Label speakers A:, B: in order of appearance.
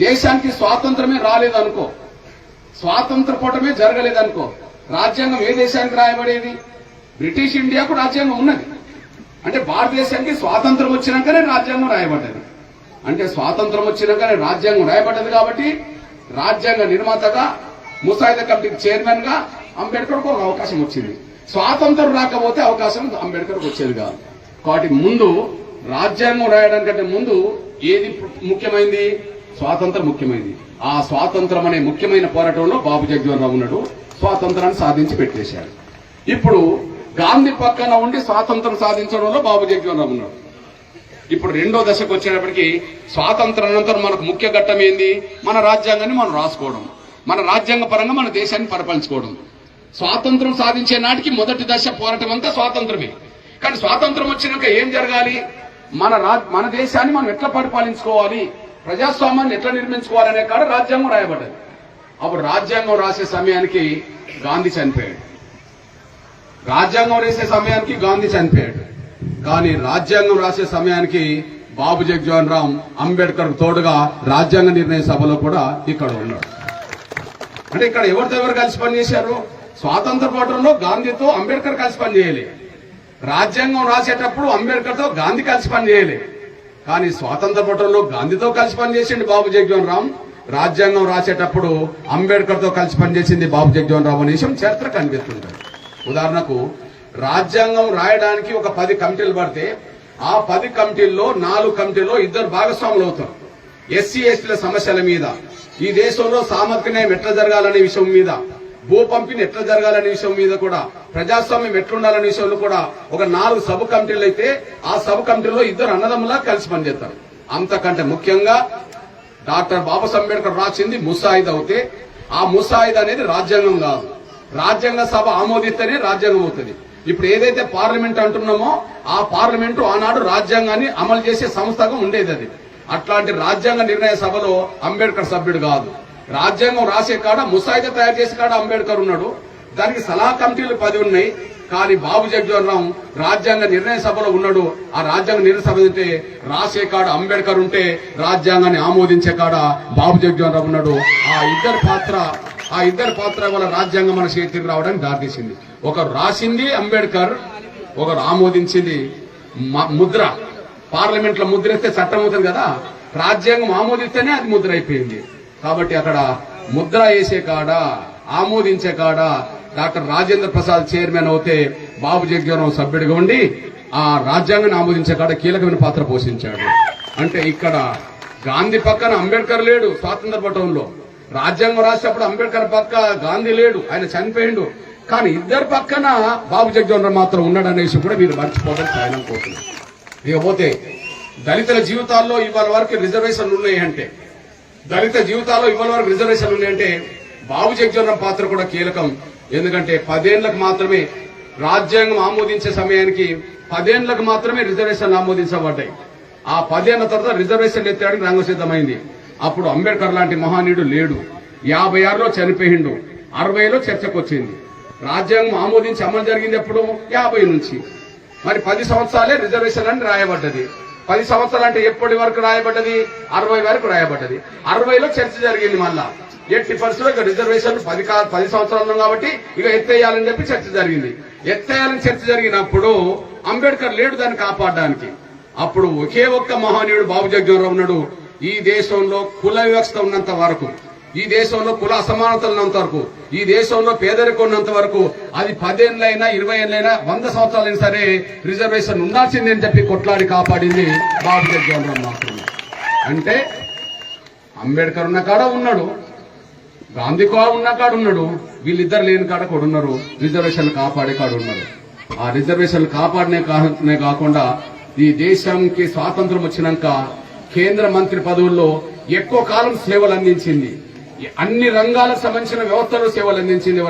A: దేశానికి స్వాతంత్రమే రాలేదనుకో, స్వాతంత్ర పోవటమే జరగలేదనుకో, రాజ్యాంగం ఏ దేశానికి రాయబడేది? బ్రిటిష్ ఇండియాకు రాజ్యాంగం ఉన్నది. అంటే భారతదేశానికి స్వాతంత్రం వచ్చినాకనే రాజ్యాంగం రాయబడ్డది. అంటే స్వాతంత్రం వచ్చినాకనే రాజ్యాంగం రాయబడ్డది. కాబట్టి రాజ్యాంగ నిర్మాతగా, ముసాయిదా కమిటీకి చైర్మన్ గా అంబేద్కర్కు ఒక అవకాశం వచ్చింది. స్వాతంత్రం రాకపోతే అవకాశం అంబేద్కర్కి వచ్చేది కాదు. కాబట్టి ముందు రాజ్యాంగం రాయడానికంటే ముందు ఏది ముఖ్యమైంది? స్వాతంత్రం ముఖ్యమైంది. ఆ స్వాతంత్రం అనే ముఖ్యమైన పోరాటంలో బాబు జగజీవన్ రావు ఉన్నాడు. స్వాతంత్రాన్ని సాధించి పెట్టేశాడు. ఇప్పుడు గాంధీ పక్కన ఉండి స్వాతంత్రం సాధించడంలో బాబు జగజీవన్ రావు ఉన్నాడు. ఇప్పుడు రెండో దశకు వచ్చేటప్పటికి స్వాతంత్రం అనంతరం మనకు ముఖ్య ఘట్టం ఏంది? మన రాజ్యాంగాన్ని మనం రాసుకోవడం, మన రాజ్యాంగ పరంగా మన దేశాన్ని పరిపాలించుకోవడం. స్వాతంత్రం సాధించే నాటికి మొదటి దశ పోరాటం అంతా స్వాతంత్రమే. కానీ స్వాతంత్రం వచ్చినాక ఏం జరగాలి? మన దేశాన్ని మనం ఎట్లా పరిపాలించుకోవాలి, ప్రజాస్వామ్యాన్ని ఎట్లా నిర్మించుకోవాలనే కాడ రాజ్యాంగం రాయబడ్డది. అప్పుడు రాజ్యాంగం రాసే సమయానికి గాంధీ చనిపోయాడు. రాజ్యాంగం రాసే సమయానికి గాంధీ చనిపోయాడు. కానీ రాజ్యాంగం రాసే సమయానికి బాబు జగజీవన్ రామ్ అంబేద్కర్ తోడుగా రాజ్యాంగ నిర్ణయ సభలో కూడా ఇక్కడ ఉన్నాడు. అంటే ఇక్కడ ఎవరితో ఎవరు కలిసి పనిచేశారు? స్వాతంత్ర పోరాటంలో గాంధీతో అంబేద్కర్ కలిసి పనిచేయలే. రాజ్యాంగం రాసేటప్పుడు అంబేద్కర్తో గాంధీ కలిసి పనిచేయలే. కానీ స్వాతంత్ర పోరాటంలో గాంధీతో కలిసి పనిచేసింది బాబు జగజీవన్ రామ్. రాజ్యాంగం రాసేటప్పుడు అంబేద్కర్తో కలిసి పనిచేసింది బాబు జగజీవన్ రామ్ అనే విషయం చరిత్ర కనిపిస్తుంటది. ఉదాహరణకు రాజ్యాంగం రాయడానికి ఒక 10 కమిటీలు పడితే ఆ 10 కమిటీల్లో 4 కమిటీల్లో 2 భాగస్వాములు అవుతారు. ఎస్సీ ఎస్టీల సమస్యల మీద, ఈ దేశంలో సామాజిక న్యాయం ఎట్లా జరగాలనే విషయం మీద, భూ పంపిణీ ఎట్లా జరగాలనే విషయం మీద కూడా, ప్రజాస్వామ్యం ఎట్లుండాలనే విషయంలో కూడా ఒక 4 సబ్ కమిటీలు అయితే ఆ సబ్ కమిటీలో 2 అన్నదమ్ములా కలిసి పనిచేస్తారు. అంతకంటే ముఖ్యంగా డాక్టర్ బాబాసాహెబ్ అంబేద్కర్ రాసింది ముసాయిదా అవుతే ఆ ముసాయిదా అనేది రాజ్యాంగం కాదు. రాజ్యాంగ సభ ఆమోదిస్తేనే రాజ్యాంగం అవుతుంది. ఇప్పుడు ఏదైతే పార్లమెంట్ అంటున్నామో ఆ పార్లమెంటు ఆనాడు రాజ్యాంగాన్ని అమలు చేసే సంస్థగా ఉండేది. అది అట్లాంటి రాజ్యాంగ నిర్ణయ సభలో అంబేద్కర్ సభ్యుడు కాదు. రాజ్యాంగం రాసే కాడ, ముసాయిదా తయారు చేసే కాడ అంబేద్కర్ ఉన్నాడు. దానికి సలహా కమిటీలు 10 ఉన్నాయి. కానీ బాబు జగజీవన్ రామ్ రాజ్యాంగ నిర్ణయ సభలో ఉన్నాడు. ఆ రాజ్యాంగ నిర్ణయ సభ ఉంటే రాసే కాడ అంబేద్కర్ ఉంటే రాజ్యాంగాన్ని ఆమోదించే కాడ బాబు జగజీవన్ రామ్ ఉన్నాడు. ఆ ఇద్దరు పాత్ర వల్ల రాజ్యాంగం మన చేతికి రావడానికి దారితీసింది. ఒకరు రాసింది అంబేద్కర్, ఒకరు ఆమోదించింది. ముద్ర పార్లమెంట్ లో ముద్ర ఇస్తే చట్టం అవుతుంది కదా, రాజ్యాంగం ఆమోదిస్తేనే అది ముద్ర అయిపోయింది. కాబట్టి అక్కడ ముద్ర వేసే కాడ, ఆమోదించే కాడ డాక్టర్ రాజేంద్ర ప్రసాద్ చైర్మన్ అవుతే బాబు జగజీవన్ రామ్ సభ్యుడిగా ఉండి ఆ రాజ్యాంగాన్ని ఆమోదించే కాడ కీలకమైన పాత్ర పోషించాడు. అంటే ఇక్కడ గాంధీ పక్కన అంబేద్కర్ లేడు. స్వాతంత్ర పోరాటంలో రాజ్యాంగం రాసేటప్పుడు అంబేద్కర్ పక్క గాంధీ లేడు, ఆయన చనిపోయిండు. కానీ ఇద్దరు పక్కన బాబు జగజీవన్ రామ్ మాత్రం ఉన్నాడు అనే విషయం కూడా మీరు మర్చిపోవడానికి ప్రయాణం కోరుతున్నారు. ఇకపోతే దళితుల జీవితాల్లో ఇవాళ వరకు రిజర్వేషన్లు ఉన్నాయంటే, బాబు జగజీవన్ రామ్ పాత్ర కూడా కీలకం. ఎందుకంటే 10 ఏళ్లకు మాత్రమే రాజ్యాంగం ఆమోదించే సమయానికి 10 ఏళ్లకు మాత్రమే రిజర్వేషన్లు ఆమోదించబడ్డాయి. ఆ 10 ఏళ్ల తర్వాత రిజర్వేషన్లు ఎత్తడానికి రంగం సిద్ధమైంది. అప్పుడు అంబేద్కర్ లాంటి మహానీయుడు లేడు. 56లో చనిపోయిండు, 60లో చర్చకు వచ్చింది. రాజ్యాంగం ఆమోదించి అమలు జరిగింది ఎప్పుడు? 50 నుంచి. మరి 10 సంవత్సరాలే రిజర్వేషన్ అని రాయబడ్డది. 10 సంవత్సరాలు అంటే ఎప్పటి వరకు రాయబడ్డది? 60 వరకు రాయబడ్డది. 60లో చర్చ జరిగింది. మళ్ళా 80% ఇక రిజర్వేషన్ 10 సంవత్సరాలు కాబట్టి ఇక ఎత్తేయాలని చెప్పి చర్చ జరిగింది. ఎత్తేయాలని చర్చ జరిగినప్పుడు అంబేద్కర్ లేడు దాన్ని కాపాడడానికి. అప్పుడు ఒకే ఒక్క మహానీయుడు బాబు జగజీవన్ రామ్ ఉన్నాడు. ఈ దేశంలో కుల వివక్షత ఉన్నంత వరకు, ఈ దేశంలో కుల అసమానతలు ఉన్నంత వరకు, ఈ దేశంలో పేదరికం ఉన్నంత వరకు, అది 10 ఏళ్ళైనా 20 ఏళ్ళైనా 100 సంవత్సరాలైనా సరే రిజర్వేషన్ ఉండాల్సిందే అని చెప్పి కొట్లాడి కాపాడింది బాబు జగజీవన్ రామ్ మాత్రమే. అంటే అంబేద్కర్ ఉన్న కాడ ఉన్నాడు, గాంధీ ఉన్న కాడ ఉన్నాడు, వీళ్ళిద్దరు లేని కాడ కూడా ఉన్నారు. రిజర్వేషన్లు కాపాడే కాడ ఉన్నారు. ఆ రిజర్వేషన్లు కాపాడనే కాకుండా ఈ దేశానికి స్వాతంత్రం వచ్చినాక కేంద్ర మంత్రి పదవుల్లో ఎక్కువ కాలం సేవలు అందించింది. అన్ని రంగాలకు సంబంధించిన వ్యవస్థలో సేవలు అందించింది.